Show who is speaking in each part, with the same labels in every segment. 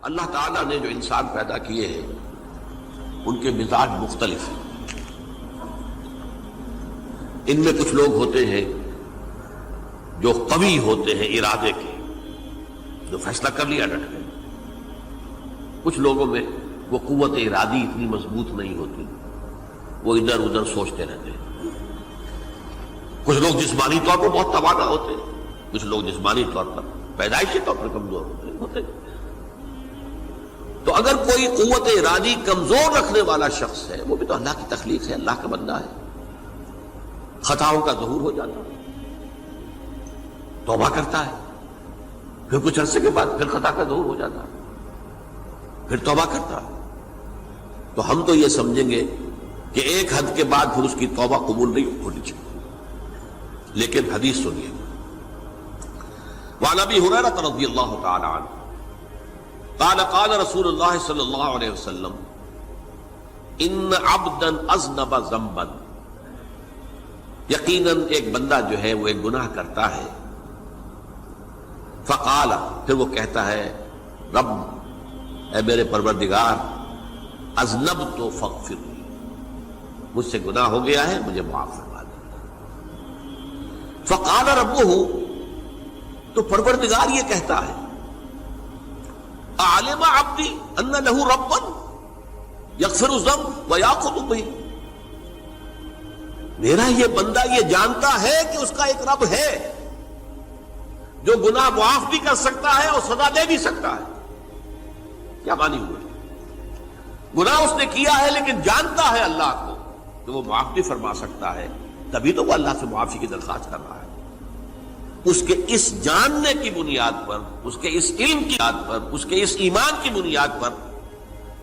Speaker 1: اللہ تعالیٰ نے جو انسان پیدا کیے ہیں ان کے مزاج مختلف ہیں. ان میں کچھ لوگ ہوتے ہیں جو قوی ہوتے ہیں ارادے کے، جو فیصلہ کر لیا ڈٹ گئے. کچھ لوگوں میں وہ قوت ارادی اتنی مضبوط نہیں ہوتی، وہ ادھر ادھر سوچتے رہتے ہیں. کچھ لوگ جسمانی طور پر بہت توانا ہوتے ہیں، کچھ لوگ جسمانی طور پر پیدائشی طور پر کمزور ہوتے ہیں. تو اگر کوئی قوت ارادی کمزور رکھنے والا شخص ہے، وہ بھی تو اللہ کی تخلیق ہے، اللہ کا بندہ ہے، خطاؤں کا ظہور ہو جاتا ہے، توبہ کرتا ہے، پھر کچھ عرصے کے بعد پھر خطا کا ظہور ہو جاتا ہے، پھر توبہ کرتا ہے. تو ہم تو یہ سمجھیں گے کہ ایک حد کے بعد پھر اس کی توبہ قبول نہیں ہونی چاہیے. لیکن حدیث سنیے. وعن ابی ہریرہ رضی اللہ تعالی عنہ قال قال رسول اللہ صلی اللہ علیہ وسلم ان عبدا اذنب ذنبا، یقیناً ایک بندہ جو ہے وہ ایک گناہ کرتا ہے. فقال، پھر وہ کہتا ہے رب، اے میرے پروردگار، اذنبت فاغفر لی، مجھ سے گناہ ہو گیا ہے، مجھے معاف فرما دے. فقال ربہ، تو پروردگار یہ کہتا ہے اعلم عبدی ان لہ ربا یغفر الذنب ویأخذ بہ، میرا یہ بندہ یہ جانتا ہے کہ اس کا ایک رب ہے جو گناہ معاف بھی کر سکتا ہے اور سزا دے بھی سکتا ہے. کیا مانی ہوئے؟ گناہ اس نے کیا ہے لیکن جانتا ہے اللہ کو کہ وہ معاف بھی فرما سکتا ہے، تبھی تو وہ اللہ سے معافی کی درخواست کر رہا ہے. اس کے اس جاننے کی بنیاد پر، اس کے اس علم کی بنیاد پر، اس کے اس ایمان کی بنیاد پر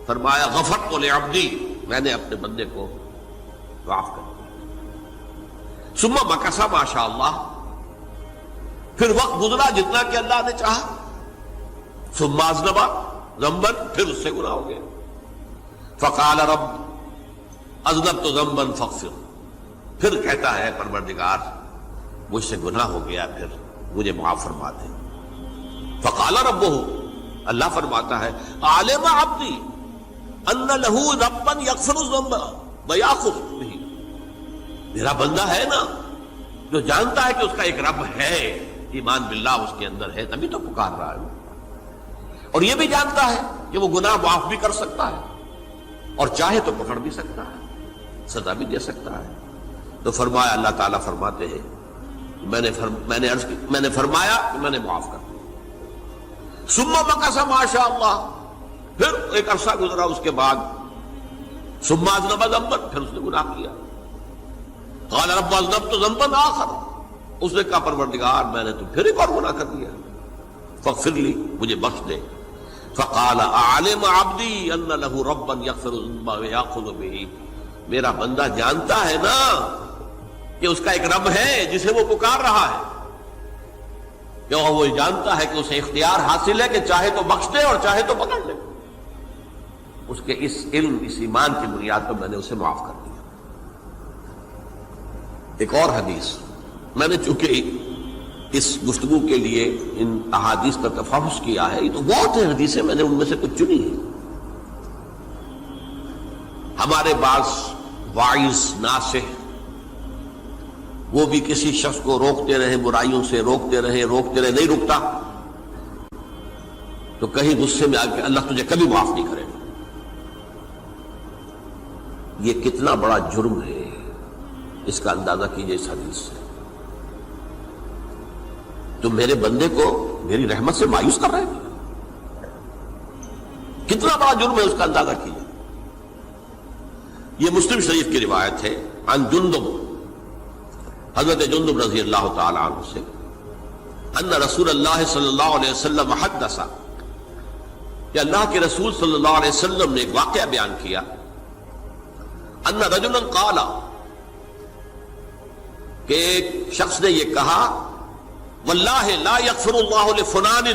Speaker 1: فرمایا غفرت لعبدی، میں نے اپنے بندے کو معاف کر دیا. ثم مکث ما شاء اللہ، پھر وقت گزرا جتنا کہ اللہ نے چاہا. ثم اذنب ذنبا، پھر اس سے گناہ ہو گیا. فقال رب اذنبت ذنبا فاغفر، پھر کہتا ہے پروردگار مجھ سے گناہ ہو گیا، پھر مجھے معاف فرما دے. فقال ربہ، اللہ فرماتا ہے عالم عبدی ان لہ ربا یغفر الذنب ویأخذ بہ، میرا بندہ ہے نا جو جانتا ہے کہ اس کا ایک رب ہے، ایمان باللہ اس کے اندر ہے، تبھی تو پکار رہا ہے. اور یہ بھی جانتا ہے کہ وہ گناہ معاف بھی کر سکتا ہے اور چاہے تو پکڑ بھی سکتا ہے، سزا بھی دے سکتا ہے. تو فرمایا، اللہ تعالیٰ فرماتے ہیں میں نے فرمایا کہ میں نے معاف کر دیا. ثم مکث ما شاء اللہ، پھر ایک عرصہ گزرا اس کے بعد. ثم اذنب ذنبا، پھر اس نے گناہ کیا. قال رب اذنبت ذنبا آخر، اس نے کہا پروردگار میں نے تو پھر ایک اور گناہ کر دیا، فاغفر لی، مجھے بخش دے. فقال اعلم عبدی ان لہ ربا یغفر الذنب ویأخذ بہ، میرا بندہ جانتا ہے نا کہ اس کا ایک رب ہے جسے وہ پکار رہا ہے، کہ وہ جانتا ہے کہ اسے اختیار حاصل ہے کہ چاہے تو بخش دے اور چاہے تو پکڑ لے. اس کے اس علم، اس ایمان کی بنیاد پر میں نے اسے معاف کر دیا. ایک اور حدیث، میں نے چونکہ اس گفتگو کے لیے ان احادیث کا تفحص کیا ہے، یہ تو بہت ہیں حدیثیں، میں نے ان میں سے کچھ چنی ہیں. ہمارے بعض واعظ ناصح وہ بھی کسی شخص کو روکتے رہے، برائیوں سے روکتے رہے، نہیں رکتا تو کہیں غصے میں آ کے اللہ تجھے کبھی معاف نہیں کرے گا. یہ کتنا بڑا جرم ہے، اس کا اندازہ کیجئے اس حدیث سے. تم میرے بندے کو میری رحمت سے مایوس کر رہے ہیں، کتنا بڑا جرم ہے، اس کا اندازہ کیجئے. یہ مسلم شریف کی روایت ہے عن جندب، حضرت جندب رضی اللہ تعالی عنہ سے، ان رسول اللہ صلی اللہ علیہ وسلم حدث، کہ اللہ کے رسول صلی اللہ علیہ وسلم نے ایک واقعہ بیان کیا. ان رجلا قال، کہ ایک شخص نے یہ کہا واللہ لا یغفر اللہ لفلان،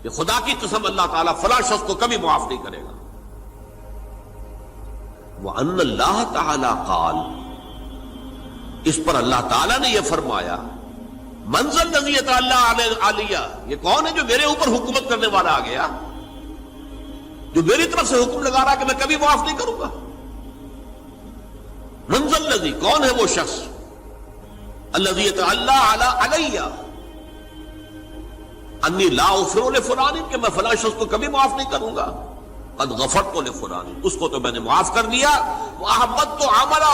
Speaker 1: کہ خدا کی قسم اللہ تعالیٰ فلاں شخص کو کبھی معاف نہیں کرے گا. وَأَنَّ اللَّهَ تَعَالَى قَالَ، اس پر اللہ تعالیٰ نے یہ فرمایا منزل نزیت اللہ علیہ، یہ کون ہے جو میرے اوپر حکومت کرنے والا آ گیا، جو میری طرف سے حکم لگا رہا کہ میں کبھی معاف نہیں کروں گا؟ منزل نزی، کون ہے وہ شخص؟ الذی یتعلی علیہ انی لا اغفر لفلان، کہ میں فلاں شخص کو کبھی معاف نہیں کروں گا، قد غفرت لفلان، اس کو تو میں نے معاف کر دیا، واحبطت عملہ،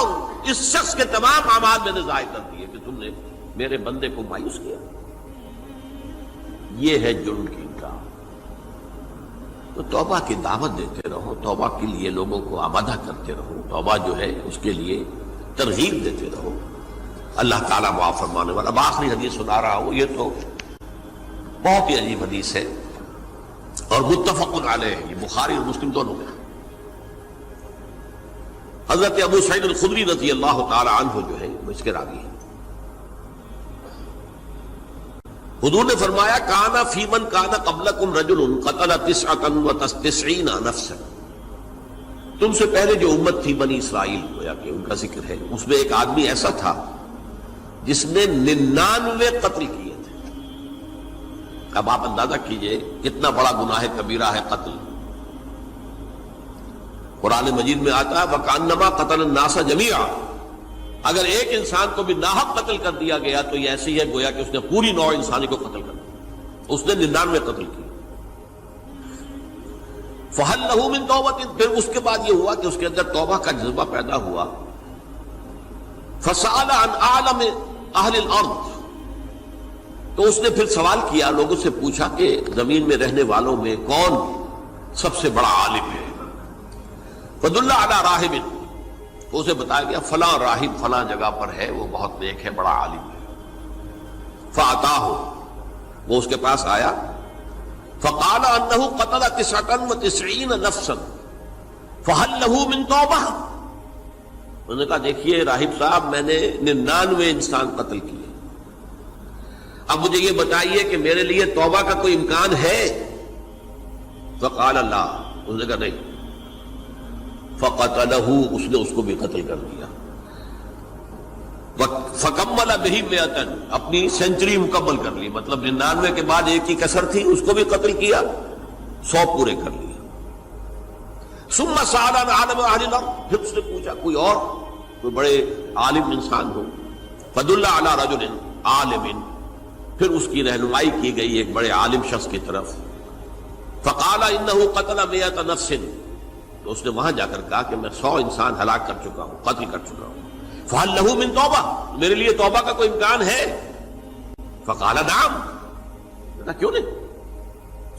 Speaker 1: اس شخص کے تمام اعمال میں نے ضائع کر دیے کہ تم نے میرے بندے کو مایوس کیا۔ یہ ہے جرم کی انکار۔ تو توبہ کی دعوت دیتے رہو، توبہ کے لیے لوگوں کو آمادہ کرتے رہو، توبہ جو ہے اس کے لیے ترغیب دیتے رہو، اللہ تعالیٰ معاف فرمانے والا۔ اب آخری حدیث سنا رہا ہوں، یہ تو بہت ہی عجیب حدیث ہے اور متفق علیہ، یہ بخاری اور مسلم دونوں میں۔ حضرت ابو سعید الخدری رضی اللہ تعالی عنہ جو ہے وہ اس کے راوی ہیں۔ حضور نے فرمایا کانا فی من کانا قبلکم رجل قتل 99 نفسا، تم سے پہلے جو امت تھی بنی اسرائیل، گویا کہ ان کا ذکر ہے، اس میں ایک آدمی ایسا تھا جس نے 99 قتل کیے تھے۔ اب آپ اندازہ کیجئے کتنا بڑا گناہ کبیرہ ہے قتل۔ قرآن مجید میں آتا ہے وَكَأَنَّمَا قَتَلَ النَّاسَ جَمِيعًا، اگر ایک انسان کو بھی ناحق قتل کر دیا گیا تو یہ ایسی ہے گویا کہ اس نے پوری نوع انسانی کو قتل کر دیا، اس نے 99 قتل کی۔ فَهَلْ لَهُ مِن تَوْبَةٍ، پھر اس کے بعد یہ ہوا کہ اس کے اندر توبہ کا جذبہ پیدا ہوا۔ فَسَأَلَ عَنْ أَعْلَمِ أَهْلِ الْأَرْضِ، تو اس نے پھر سوال کیا، لوگوں سے پوچھا کہ زمین میں رہنے والوں میں کون سب سے بڑا عالم ہے؟ فَدُلَّ عَلَى رَاهِبٍ، تو اسے بتایا گیا فلاں راہب فلاں جگہ پر ہے، وہ بہت نیک ہے، بڑا عالم ہے۔ فَأَتَاهُ، وہ اس کے پاس آیا، فَقَالَ أَنَّهُ قَتَلَ 99 نَفْسًا فَهَلْ لَهُ مِن تَوْبَةٍ، انہوں نے کہا دیکھیے راہب صاحب، میں نے 99 انسان قتل کیے، اب مجھے یہ بتائیے کہ میرے لیے توبہ کا کوئی امکان ہے؟ فَقَالَ لَا، انہوں نے کہا نہیں۔ فَقَتَلَهُ، اس نے اس کو بھی قتل کر دیا۔ فَكَمَّلَ بِهِ 100، اپنی سینچری مکمل کر لی، مطلب 99 کے بعد ایک کی کسر تھی، اس کو بھی قتل کیا، 100 پورے کر لیا۔ ثُمَّ سَأَلَ عَنْ عَالِمِ أَهْلِ الْأَرْضِ، پھر اس نے پوچھا کوئی اور کوئی بڑے عالم انسان ہو۔ فَدُلَّ عَلَى رَجُلٍ عَالِمٍ، پھر اس کی رہنمائی کی گئی ایک بڑے عالم شخص کی طرف۔ فَقَالَ إِنَّهُ قَتَلَ 100 نَفْسٍ، تو اس نے وہاں جا کر کہا کہ میں 100 انسان ہلاک کر چکا ہوں، قتل کر چکا ہوں۔ فَهَلْ لَهُ مِن تَوْبَةٍ، میرے لیے توبہ کا کوئی امکان ہے؟ فَقَالَ نَعَمْ، کہا کیوں نہیں،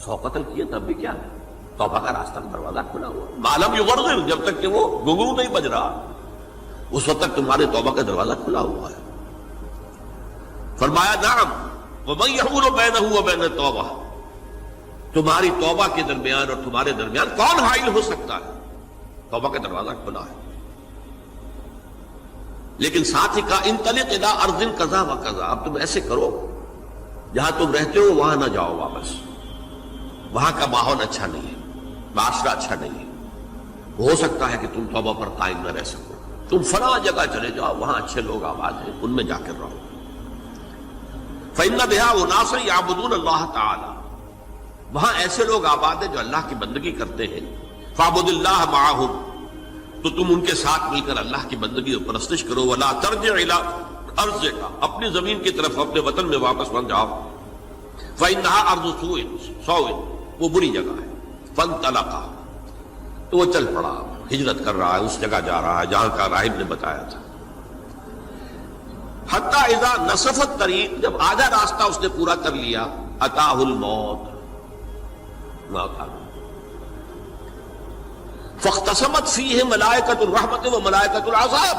Speaker 1: 100 قتل کیے تب بھی کیا ہے، توبہ کا راستہ دروازہ کھلا ہوا، مَا لَمْ يُغَرْغِرْ، جب تک کہ وہ گھنگرو نہیں بج رہا، اس وقت تک تمہارے توبہ کا دروازہ کھلا ہوا ہے۔ فرمایا نعم وَمَن يَحُولُ بَيْنَهُ وَبَيْنَ التَّوْبَةِ، تمہاری توبہ کے درمیان اور تمہارے درمیان کون حائل ہو سکتا ہے؟ توبہ کا دروازہ کھلا ہے۔ لیکن ساتھ ہی کہا انطلق الی ارض کذا و کذا، اب تم ایسے کرو جہاں تم رہتے ہو وہاں نہ جاؤ واپس، وہاں کا ماحول اچھا نہیں ہے، معاشرہ اچھا نہیں ہے، ہو سکتا ہے کہ تم توبہ پر قائم نہ رہ سکو، تم فلاں جگہ چلے جاؤ، وہاں اچھے لوگ آباد ہیں، ان میں جا کر رہو۔ فإن بها أناسا يعبدون اللہ تعالی، وہاں ایسے لوگ آباد ہیں جو اللہ کی بندگی کرتے ہیں۔ فاعبد اللہ معہم، تو تم ان کے ساتھ مل کر اللہ کی بندگی اور پرستش کرو۔ ولا ترجع الی ارضک، اپنی زمین کی طرف اپنے وطن میں واپس بن جاؤ۔ فإنها ارض سوء، وہ بری جگہ ہے۔ فانطلقا، تو وہ چل پڑا، ہجرت کر رہا ہے، اس جگہ جا رہا ہے جہاں کا راہب نے بتایا تھا۔ حتی اذا نصف الطریق، جب آدھا راستہ اس نے پورا کر لیا، اتاہ الموت، موت آ گئی۔ فاختصمت فیہ ملائکۃ الرحمت و ملائکۃ العذاب،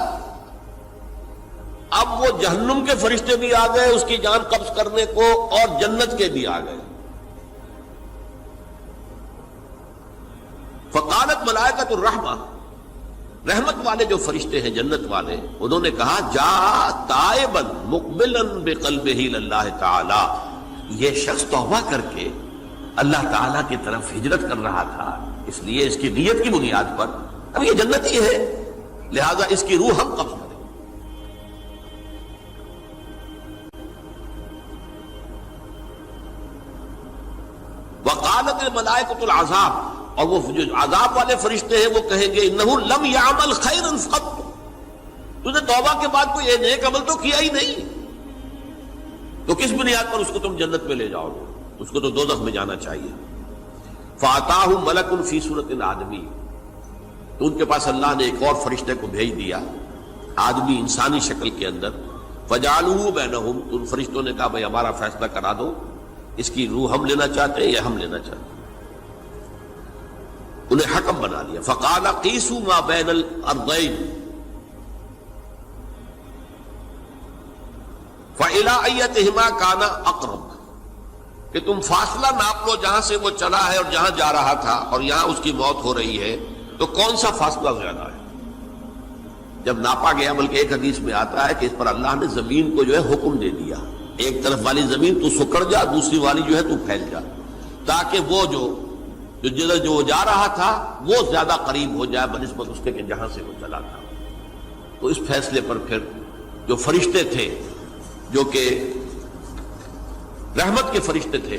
Speaker 1: اب وہ جہنم کے فرشتے بھی آ گئے اس کی جان قبض کرنے کو، اور جنت کے بھی آ گئے۔ فقالت ملائکۃ الرحمہ، رحمت والے جو فرشتے ہیں جنت والے، انہوں نے کہا جا تائبا مقبلا بقلبہ للہ تعالی، یہ شخص توبہ کر کے اللہ تعالیٰ کی طرف ہجرت کر رہا تھا، اس لیے اس کی نیت کی بنیاد پر اب یہ جنتی ہے، لہذا اس کی روح ہم قبض کریں۔ وقالت الملائکۃ العذاب، اور وہ جو عذاب والے فرشتے ہیں وہ کہیں گے انہ لم یعمل خیرا قط، تو نے توبہ کے بعد کوئی نیک عمل تو کیا ہی نہیں، تو کس بنیاد پر اس کو تم جنت میں لے جاؤ گے؟ اس کو تو دوزخ میں جانا چاہیے۔ فاتاہ ملک فی صورت آدمی، تو ان کے پاس اللہ نے ایک اور فرشتے کو بھیج دیا آدمی انسانی شکل کے اندر، فجعلوہ بینہم، تو ان فرشتوں نے کہا بھائی ہمارا فیصلہ کرا دو، اس کی روح ہم لینا چاہتے ہیں یا ہم لینا چاہتے ہیں، انہیں حکم بنا دیا۔ فقال قیسوا ما بین الارضین فإلی ایتہما کان اقرب، کہ تم فاصلہ ناپ لو جہاں سے وہ چلا ہے اور جہاں جا رہا تھا اور یہاں اس کی موت ہو رہی ہے، تو کون سا فاصلہ زیادہ ہے؟ جب ناپا گیا، بلکہ ایک حدیث میں آتا ہے کہ اس پر اللہ نے زمین کو جو ہے حکم دے دیا، ایک طرف والی زمین تو سکڑ جا، دوسری والی جو ہے تو پھیل جا، تاکہ وہ جدھر جو جا رہا تھا وہ زیادہ قریب ہو جائے بنسبت اس کے کہ جہاں سے وہ چلا تھا۔ تو اس فیصلے پر پھر جو فرشتے تھے، جو کہ رحمت کے فرشتے تھے،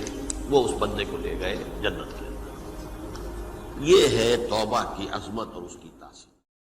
Speaker 1: وہ اس بندے کو لے گئے جنت کے اندر۔ یہ ہے توبہ کی عظمت اور اس کی تاثیر۔